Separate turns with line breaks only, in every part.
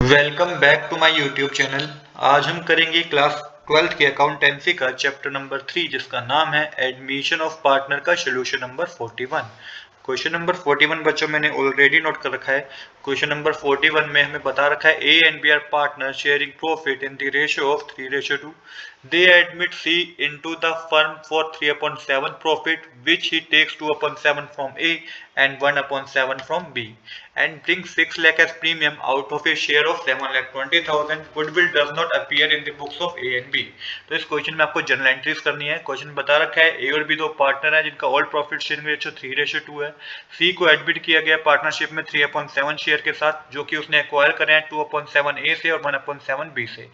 Welcome back to my YouTube channel. आज हम करेंगे क्लास 12th के अकाउंटेंसी का चैप्टर नंबर 3 जिसका नाम है एडमिशन ऑफ पार्टनर का सोल्यूशन नंबर 41। क्वेश्चन नंबर 41 बच्चों मैंने ऑलरेडी नोट कर रखा है। क्वेश्चन नंबर 41 में हमें बता रखा है A and B are partner sharing profit in the ratio of 3:2। They admit C into the firm for 3/7 profit which he takes 2/7 from A and 1/7 from B and brings 6 lakh as premium out of a share of 7,20,000. Goodwill does not appear in the books of A and B. तो इस question में आपको journal entries करनी है। Question बता रखा है ए और बी दो पार्टनर है जिनका ऑल प्रॉफिट शेयरिंग रेशियो 3:2 है। सी को एडमिट किया गया पार्टनरशिप में 3/7 शेयर के साथ जो कि उसने एक्वायर करे हैं 2/7 ए से और 1/7 बी से।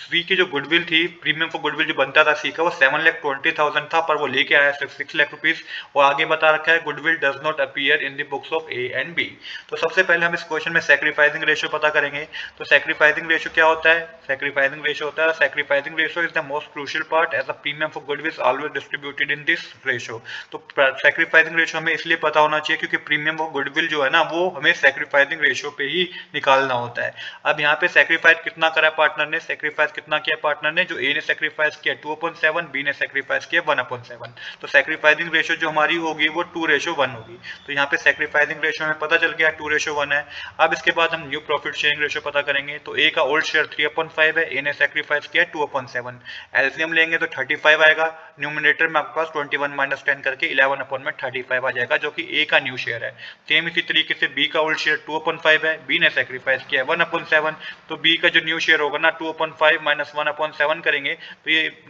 सी की जो गुडविल थी, प्रीमियम फॉर गुडविल जो बनता था सी का, वो 7,20,000 था पर वो लेके आया सिर्फ 6 लाख रुपीज। और आगे बता रखा है goodwill does not appear in the books of A and B. तो सबसे पहले हम इस क्वेश्चन में सैक्रिफाइसिंग रेशियो पता करेंगे। तो सैक्रिफाइसिंग रेशियो क्या होता है? सैक्रिफाइसिंग रेशियो होता है sacrificing ratio is the most crucial part as a premium for goodwill is always distributed in this ratio. तो सैक्रिफाइसिंग रेशियो हमें इसलिए पता होना चाहिए क्योंकि प्रीमियम फॉर गुडविल जो है ना वो हमें सैक्रिफाइसिंग रेशियो पे ही निकालना होता है। अब यहाँ पे सैक्रिफाइस कितना करा पार्टनर ने? सैक्रिफाइस कितना किया पार्टनर ने? जो ए ने सैक्रिफाइस किया 2/7, बी ने सैक्रिफाइस किया 1/7। तो सैक्रिफाइसिंग रेशियो जो हमारी होगी वो 2:1 होगी। तो यहाँ पे सैक्रिफाइसिंग रेशियो हमें पता चल गया 2:1 है। अब इसके बाद हम न्यू प्रॉफिट शेयरिंग रेशियो पता करेंगे। तो ए का ओल्ड शेयर 3/5 है, ए ने सैक्रिफाइस किया 2/7। एलसीएम लेंगे तो 35 आएगा। न्यूमिनेटर में आपके पास 21 - 10 करके 11/35 आ जाएगा जो कि ए का न्यू शेयर है। सेम इसी तरीके से बी का ओल्ड शेयर 2/5 है, बी ने सैक्रिफाइस किया 1/7। तो बी का जो न्यू शेयर होगा ना 2/5 - 1/7 करेंगे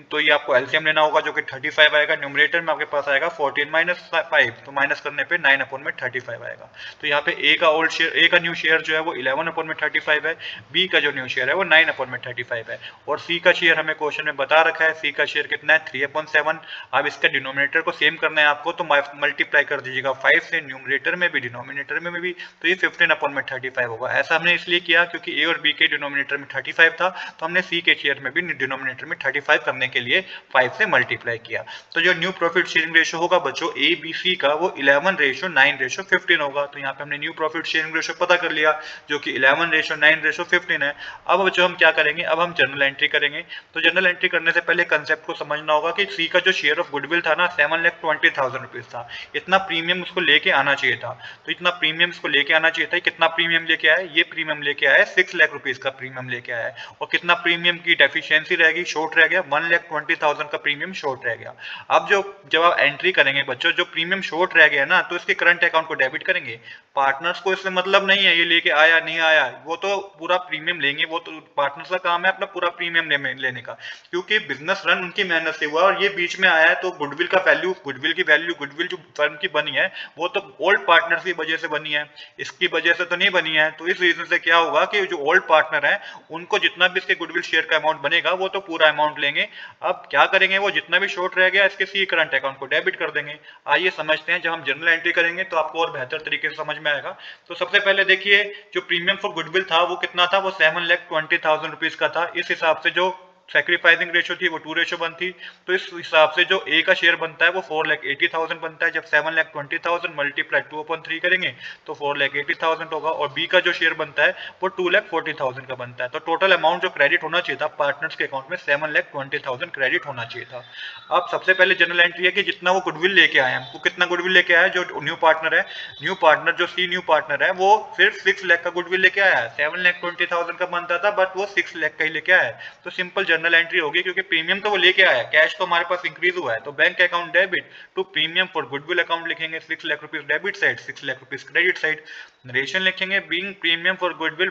तो ये आपको एलसीएम लेना होगा जो कि 35 आएगा। न्यूमरेटर में आपके पास आएगा 14 - 5, तो माइनस करने पे 9/35 आएगा। तो यहाँ पे ए का ओल्ड शेयर, ए का न्यू शेयर जो है वो 11/35 है, बी का जो न्यू शेयर है वो 9/35 है। और सी का शेयर हमें क्वेश्चन में बता रखा है, सी का शेयर कितना है 3/7। अब इसका डिनोमिनेटर को सेम करना है आपको, तो मल्टीप्लाई कर दीजिएगा 5 से, न्यूमरेटर में भी डिनोमिनेटर में भी, तो ये 15/35 होगा। ऐसा हमने इसलिए किया क्योंकि ए और बी के डिनोमिनेटर में 35 था, तो हमने सी के शेयर में भी डिनोमिनेटर में 35 करने के लिए 5 से मल्टीप्लाई किया। तो जो न्यू प्रॉफिट शेयरिंग रेशियो होगा बच्चों ए बी सी का वो 11:9:15 होगा। तो यहाँ पे हमने न्यू प्रॉफिट शेयरिंग रेशियो पता कर लिया जो कि 11:9:15 है। अब बच्चों हम क्या करेंगे? अब हम जर्नल एंट्री करेंगे। तो जर्नल एंट्री करने से पहले कंसेप्ट को समझना होगा कि सी का जो शेयर ऑफ गुडविल था ना 7,20,000 रुपीज था। इतना प्रीमियम उसको लेके आना चाहिए था। तो इतना प्रीमियम उसको लेके आना चाहिए था। कितना प्रीमियम लेके आया? ये प्रीमियम लेके आया 6 लाख रुपीज का प्रीमियम लेके आया है। और कितना प्रीमियम की डेफिशिएंसी रहेगी, शॉर्ट रह गया? 1,20,000 का प्रीमियम शॉर्ट रह गया। अब जब आप एंट्री करेंगे बच्चों, जो प्रीमियम शॉर्ट रह गया ना तो इसके करंट अकाउंट को डेबिट करेंगे। पार्टनर्स को इससे मतलब नहीं है ये लेके आया नहीं आया, वो तो पूरा प्रीमियम लेंगे। वो तो पार्टनर्स का काम है अपना पूरा प्रीमियम लेने का, क्योंकि बिजनेस रन उनकी मेहनत से हुआ और ये बीच में आया है। तो गुडविल का वैल्यू, गुडविल जो फर्म की बनी है वो तो ओल्ड पार्टनर्स की वजह से बनी है, इसकी वजह से तो नहीं बनी है। तो इस रीजन से क्या होगा कि जो ओल्ड पार्टनर है उनको जितना भी इसके गुडविल शेयर का अमाउंट बनेगा वो तो पूरा अमाउंट लेंगे। अब क्या करेंगे? वो जितना भी शॉर्ट रह गया इसके सी करंट अकाउंट को डेबिट कर देंगे। आइए समझते हैं, जब हम जर्नल एंट्री करेंगे तो आपको और बेहतर तरीके से समझ में आएगा। तो सबसे पहले देखिए, जो प्रीमियम फॉर गुडविल था वो कितना था? वो 7,20,000 रुपीज का था। इस हिसाब से जो सैक्रिफाइसिंग रेशियो थी वो 2:1 थी। तो इस हिसाब से जो ए का शेयर बनता है वो 4,80,000 बनता है। जब 7,20,000 मल्टीप्लाई 2/3 करेंगे तो 4,80,000 होगा। और बी का जो शेयर बनता है वो 2,40,000 का बनता है। तो टोटल अमाउंट जो क्रेडिट होना चाहिए था पार्टनर्स के अकाउंट में 7,20,000 क्रेडिट होना चाहिए था। अब सबसे पहले जनरल एंट्री है कि जितना वो गुडविल लेके आए हैं, वो कितना गुडविल लेके आया? जो न्यू पार्टनर है, न्यू पार्टनर जो सी न्यू पार्टनर है वो सिर्फ 6 लाख का गुडविल लेके आया है। 7,20,000 का बनता था बट वो 6 लाख का ही लेके आया है। तो सिंपल जनरल एंट्री होगी क्योंकि प्रीमियम तो वो लेके आया, कैश तो हमारे पास इंक्रीज हुआ है। तो bank account debit to premium for goodwill account लिखेंगे 6 lakh rupees debit side, 6 lakh rupees credit side. Narration लिखेंगे being premium for goodwill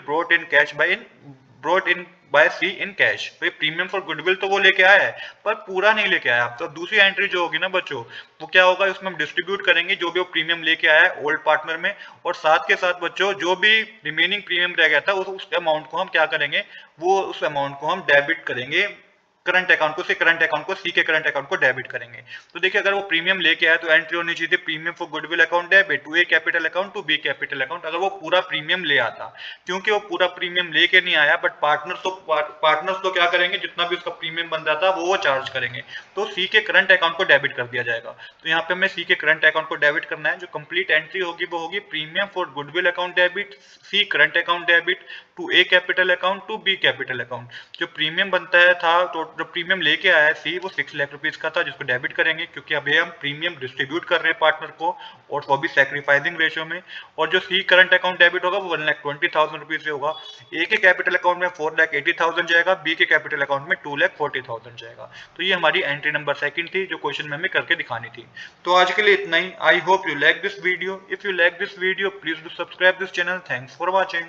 brought in by C in cash. तो ये प्रीमियम फॉर गुडविल तो वो लेके आया है पर पूरा नहीं लेके आया। तो दूसरी एंट्री जो होगी ना बच्चों, वो क्या होगा? उसमें हम डिस्ट्रीब्यूट करेंगे जो भी वो प्रीमियम लेके आया है ओल्ड पार्टनर में, और साथ के साथ बच्चों जो भी रिमेनिंग प्रीमियम रह गया था उस अमाउंट को हम क्या करेंगे? वो उस अमाउंट को हम डेबिट करेंगे करंट अकाउंट को, से करंट अकाउंट को सी के करंट अकाउंट को डेबिट करेंगे। तो देखिए, अगर वो प्रीमियम लेके आया तो एंट्री होनी चाहिए थी premium for goodwill account debit to A capital account to B capital account, अगर वो पूरा प्रीमियम ले आता। क्योंकि वो पूरा प्रीमियम लेके नहीं आया बट पार्टनर्स तो क्या करेंगे? जितना भी उसका प्रीमियम बन रहा था वो चार्ज करेंगे। तो सी के करंट अकाउंट को डेबिट कर दिया जाएगा। तो यहाँ पे हमें सी के करंट अकाउंट को डेबिट करना है। जो कंप्लीट एंट्री होगी वो होगी premium for goodwill account debit C current account debit to A capital account to B capital account. जो प्रीमियम बनता है था, तो जो प्रीमियम लेके आया है सी, वो 6 लाख रुपीज का था, जिसको डेबिट करेंगे क्योंकि अभी हम प्रीमियम डिस्ट्रीब्यूट कर रहे हैं पार्टनर को, और वो भी सैक्रिफाइसिंग रेशियो में। और जो सी करंट अकाउंट डेबिट होगा वो 1,20,000 रुपीज से होगा। ए के कैपिटल अकाउंट में 4,80,000 जाएगा, बी के कैपिटल अकाउंट में 2,40,000 जाएगा। तो ये हमारी एंट्री नंबर सेकंड थी जो क्वेश्चन में हमें करके दिखानी थी। तो आज के लिए इतना ही। I hope you like this video. If you like this video, please do subscribe this channel. Thanks for watching.